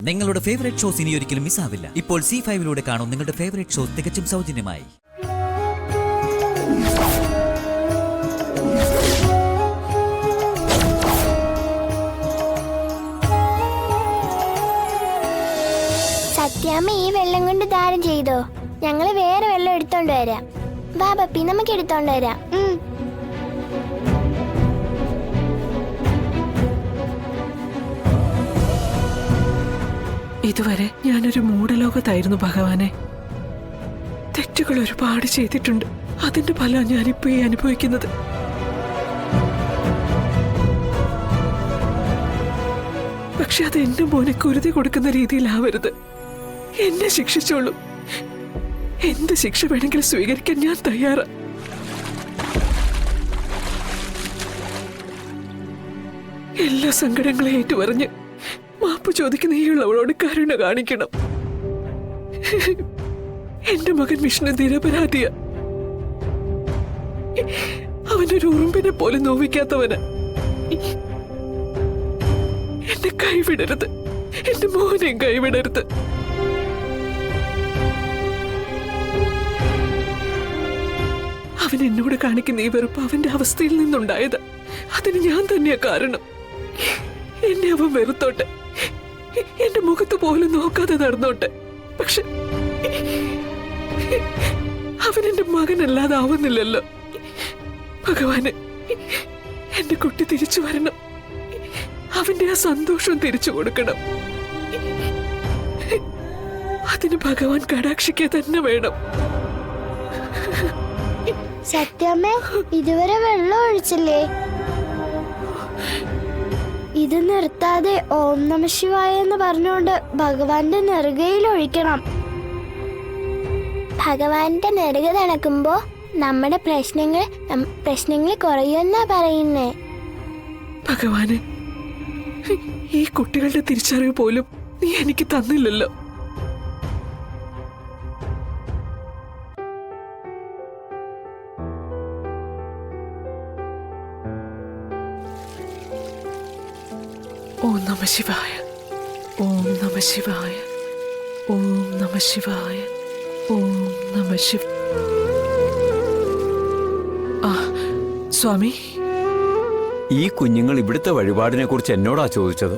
നിങ്ങളുടെ favourite shows ഇനി ഒരിക്കലും മിസ്സാവില്ല. ഇപ്പോൾ C5 കാണും നിങ്ങളുടെ ഫേവറേറ്റ് ഷോസ് തികച്ചും സൗജന്യമായി. സത്യാമ്മ ഈ വെള്ളം കൊണ്ട് ദാനം ചെയ്തോ? ഞങ്ങള് വേറെ വെള്ളം എടുത്തോണ്ട് വരാം. വാ പപ്പി, നമുക്ക് എടുത്തോണ്ട് വരാം. ഇതുവരെ ഞാനൊരു മൂഢലോകത്തായിരുന്നു ഭഗവാനെ. തെറ്റുകൾ ഒരുപാട് ചെയ്തിട്ടുണ്ട്. അതിന്റെ ഫലം ഞാനിപ്പോ ഈ അനുഭവിക്കുന്നത്. പക്ഷെ അത് എന്റെ മോനെ കുരുതി കൊടുക്കുന്ന രീതിയിലാവരുത്. എന്നെ ശിക്ഷിച്ചോളൂ. എന്ത് ശിക്ഷ വേണമെങ്കിലും സ്വീകരിക്കാൻ ഞാൻ തയ്യാറാ. എല്ലാ സങ്കടങ്ങളെ ഏറ്റുപറഞ്ഞ് മാപ്പ് ചോദിക്കുന്ന ഈ ഉള്ളവളോട് കരുണ കാണിക്കണം. എന്റെ മകൻ വിഷ്ണു നിരപരാധിയ. അവനൊരു ഉറുമ്പിനെ പോലെ നോവിക്കാത്തവന്. എന്നെ കൈവിടരുത്. എന്റെ മോനെ കൈവിടരുത്. അവൻ എന്നോട് കാണിക്കുന്ന ഈ വെറുപ്പ് അവന്റെ അവസ്ഥയിൽ നിന്നുണ്ടായത്. അതിന് ഞാൻ തന്നെയാ കാരണം. എന്നെ അവൻ വെറുത്തോട്ടെ, എന്റെ മുഖത്ത് പോലും നോക്കാതെ നടന്നോട്ടെ. പക്ഷെ അവൻ എന്റെ മകനല്ലാതെ ആവുന്നില്ലല്ലോ. ഭഗവാന്, എന്റെ കുട്ടി തിരിച്ചു വരണം. അവന്റെ ആ സന്തോഷം തിരിച്ചു കൊടുക്കണം. അതിന് ഭഗവാൻ കടാക്ഷിക്കുക തന്നെ വേണം. സത്യാമ്മേ, ഇതുവരെ വെള്ളം ഒഴിച്ചില്ലേ? ഇത് നിർത്താതെ ഓം നമ ശിവായ എന്ന് പറഞ്ഞുകൊണ്ട് ഭഗവാന്റെ നെറുകയിൽ ഒഴിക്കണം. ഭഗവാന്റെ നെറുക നടക്കുമ്പോ നമ്മുടെ പ്രശ്നങ്ങൾ കുറയുമെന്നാ പറയുന്നേ. ഭഗവാന്, ഈ കുട്ടികളുടെ തിരിച്ചറിവ് പോലും നീ എനിക്ക് തന്നില്ലല്ലോ. ഓം നമ ശിവായ, ഓം നമ ശിവായ, ഓം നമ ശിവായ, ഓം നമ ശിവ. സ്വാമി, ഈ കുഞ്ഞുങ്ങൾ ഇവിടുത്തെ വഴിപാടിനെ കുറിച്ച് എന്നോടാ ചോദിച്ചത്.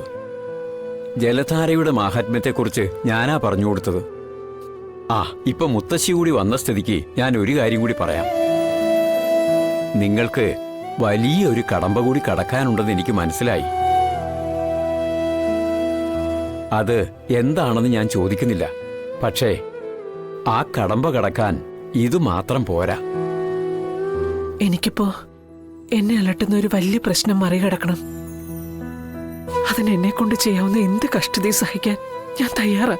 ജലധാരയുടെ മാഹാത്മ്യത്തെക്കുറിച്ച് ഞാനാ പറഞ്ഞു കൊടുത്തത്. ഇപ്പൊ മുത്തശ്ശി കൂടി വന്ന സ്ഥിതിക്ക് ഞാൻ ഒരു കാര്യം കൂടി പറയാം. നിങ്ങൾക്ക് വലിയൊരു കടമ്പ കൂടി കടക്കാനുണ്ടെന്ന് എനിക്ക് മനസ്സിലായി. അത് എന്താണെന്ന് ഞാൻ ചോദിക്കുന്നില്ല. പക്ഷേ ആ കടമ്പ കടക്കാൻ ഇത് മാത്രം പോരാ. എനിക്കിപ്പോ എന്നെ അലട്ടുന്ന ഒരു വലിയ പ്രശ്നം മറികടക്കണം. അതിന് എന്നെ കൊണ്ട് ചെയ്യാവുന്ന എന്ത് കഷ്ടതയും സഹിക്കാൻ ഞാൻ തയ്യാറാ.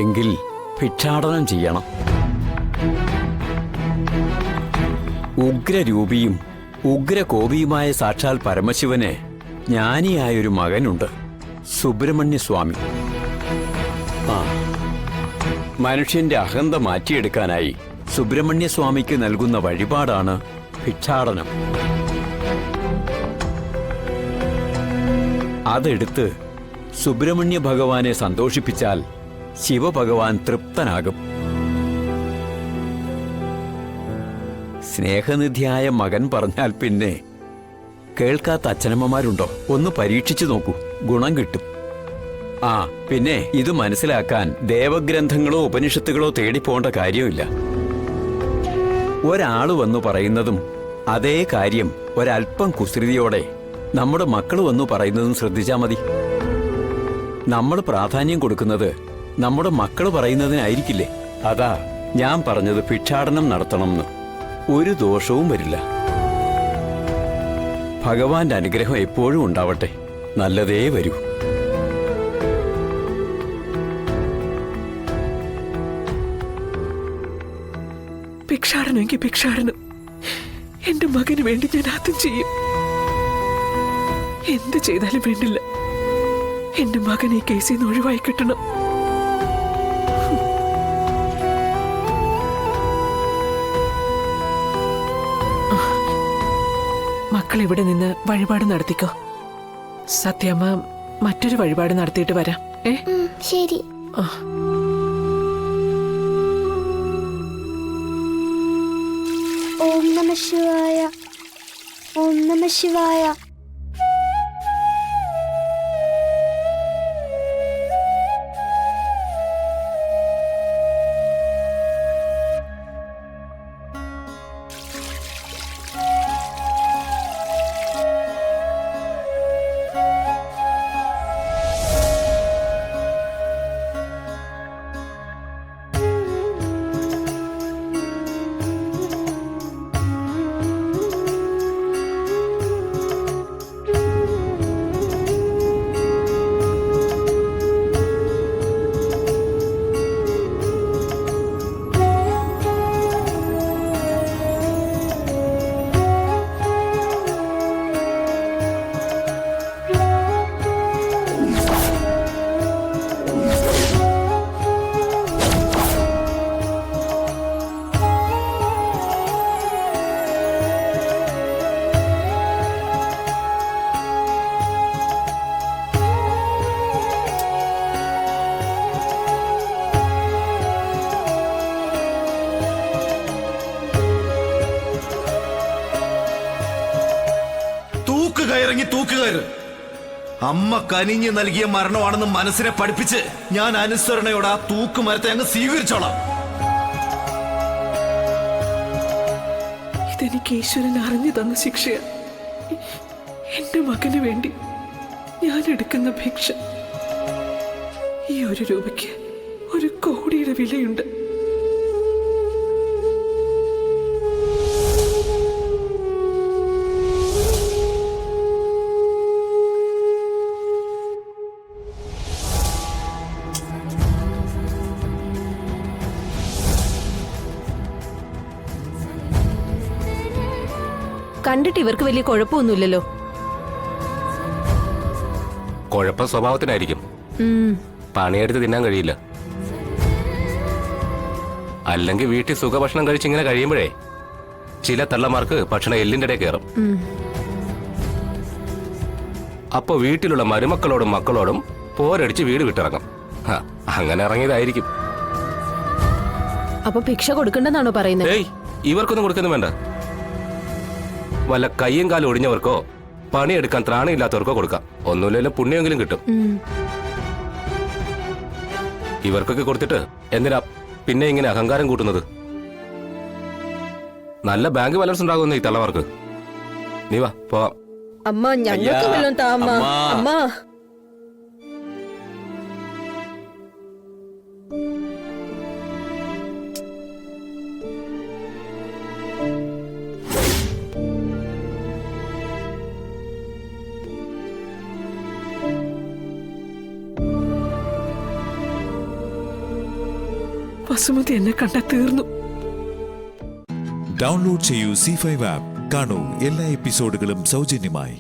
എങ്കിൽ ഭിക്ഷാടനം ചെയ്യണം. ഉഗ്രരൂപിയും ഉഗ്രകോപിയുമായ സാക്ഷാൽ പരമശിവന് ജ്ഞാനിയായൊരു മകനുണ്ട്, സുബ്രഹ്മണ്യസ്വാമി. മനുഷ്യന്റെ അഹന്ത മാറ്റിയെടുക്കാനായി സുബ്രഹ്മണ്യസ്വാമിക്ക് നൽകുന്ന വഴിപാടാണ് ഭിക്ഷാടനം. അതെടുത്ത് സുബ്രഹ്മണ്യ ഭഗവാനെ സന്തോഷിപ്പിച്ചാൽ ശിവഭഗവാൻ തൃപ്തനാകും. സ്നേഹനിധിയായ മകൻ പറഞ്ഞാൽ പിന്നെ കേൾക്കാത്ത അച്ഛനമ്മമാരുണ്ടോ? ഒന്ന് പരീക്ഷിച്ചു നോക്കൂ, ഗുണം കിട്ടും. പിന്നെ ഇത് മനസ്സിലാക്കാൻ ദേവഗ്രന്ഥങ്ങളോ ഉപനിഷത്തുകളോ തേടിപ്പോണ്ട കാര്യമില്ല. ഒരാള് വന്നു പറയുന്നതും അതേ കാര്യം ഒരൽപ്പം കുസൃതിയോടെ നമ്മുടെ മക്കൾ വന്നു പറയുന്നതും ശ്രദ്ധിച്ചാൽ മതി. നമ്മൾ പ്രാധാന്യം കൊടുക്കുന്നത് നമ്മുടെ മക്കൾ പറയുന്നതിനായിരിക്കില്ലേ? അതാ ഞാൻ പറഞ്ഞത് ഭിക്ഷാടനം നടത്തണമെന്ന്. ഒരു ദോഷവും വരില്ല. ഭഗവാന്റെ അനുഗ്രഹം എപ്പോഴും ഉണ്ടാവട്ടെ. നല്ലതേ വരൂ. ഭിക്ഷാടനമെങ്കിൽ ഭിക്ഷാടനം. എന്റെ മകന് വേണ്ടി ഞാൻ ആദ്യം ചെയ്യും. എന്ത് ചെയ്താലും വേണ്ടില്ല, എന്റെ മകൻ ഈ കേസിൽ നിന്ന് ഒഴിവായി കിട്ടണം. മക്കൾ ഇവിടെ നിന്ന് വഴിപാട് നടത്തിക്കോ. സത്യമ്മ മറ്റൊരു വഴിപാട് നടത്തിയിട്ട് വരാം. ശരി. ആ. ഓം നമ ശിവായ. ഓം നമ ശിവായ. തൂക്കുകയറങ്ങി തൂക്കുകയറ്. അമ്മ കനിഞ്ഞ് നൽകിയ മരണമാണെന്ന് മനസ്സിനെ പഠിപ്പിച്ച് ഞാൻ അനുസരണയോടെ ആ തൂക്കുമരത്തെ അങ്ങ് സ്വീകരിച്ചോളാം. ഇതെനിക്ക് ഈശ്വരൻ അറിഞ്ഞു തന്ന ശിക്ഷയാ. എന്റെ മകന് വേണ്ടി ഞാൻ എടുക്കുന്ന ഭിക്ഷ. ഈ 1 രൂപയ്ക്ക് 1 കോടിയുടെ വിലയുണ്ട്. കണ്ടിട്ട് ഇവർക്ക് വലിയ കുഴപ്പമൊന്നുമില്ലല്ലോ. കുഴപ്പം സ്വഭാവത്തിനായിരിക്കും. പണിയെടുത്ത് തിന്നാൻ കഴിയില്ല. അല്ലെങ്കിൽ വീട്ടിൽ സുഖഭക്ഷണം കഴിച്ചിങ്ങനെ കഴിയുമ്പോഴേ ചില തള്ളമാർക്ക് ഭക്ഷണം എല്ലിന്റെ ഇടയിൽ കയറും. അപ്പൊ വീട്ടിലുള്ള മരുമക്കളോടും മക്കളോടും പോരടിച്ച് വീട് വിട്ടിറങ്ങും. അങ്ങനെ ഇറങ്ങിയതായിരിക്കും. അപ്പൊ ഭിക്ഷ കൊടുക്കണ്ടെന്നാണോ പറയുന്നത്? ഏയ്, ഇവർക്കൊന്നും കൊടുക്കുന്നു വേണ്ട. വല്ല കയ്യും കാലും ഒടിഞ്ഞവർക്കോ പണിയെടുക്കാൻ ത്രാണിയില്ലാത്തവർക്കോ കൊടുക്കാം. ഒന്നുമില്ലെങ്കിലും പുണ്യമെങ്കിലും കിട്ടും. ഇവർക്കൊക്കെ കൊടുത്തിട്ട് എന്തിനാ പിന്നെ ഇങ്ങനെ അഹങ്കാരം കൂട്ടുന്നത്? നല്ല ബാങ്ക് ബാലൻസ് ഉണ്ടാകുമെന്ന് ഈ തള്ളവർക്ക്. നീ വാ പോവാം. അമ്മ ഞങ്ങൾക്ക് വല്ലതും താ അമ്മ. അമ്മ വസുമതി എന്നെ കണ്ട തീർന്നു. ഡൗൺലോഡ് ചെയ്യൂ C5 ആപ്പ്. കാണൂ എല്ലാ എപ്പിസോഡുകളും സൗജന്യമായി.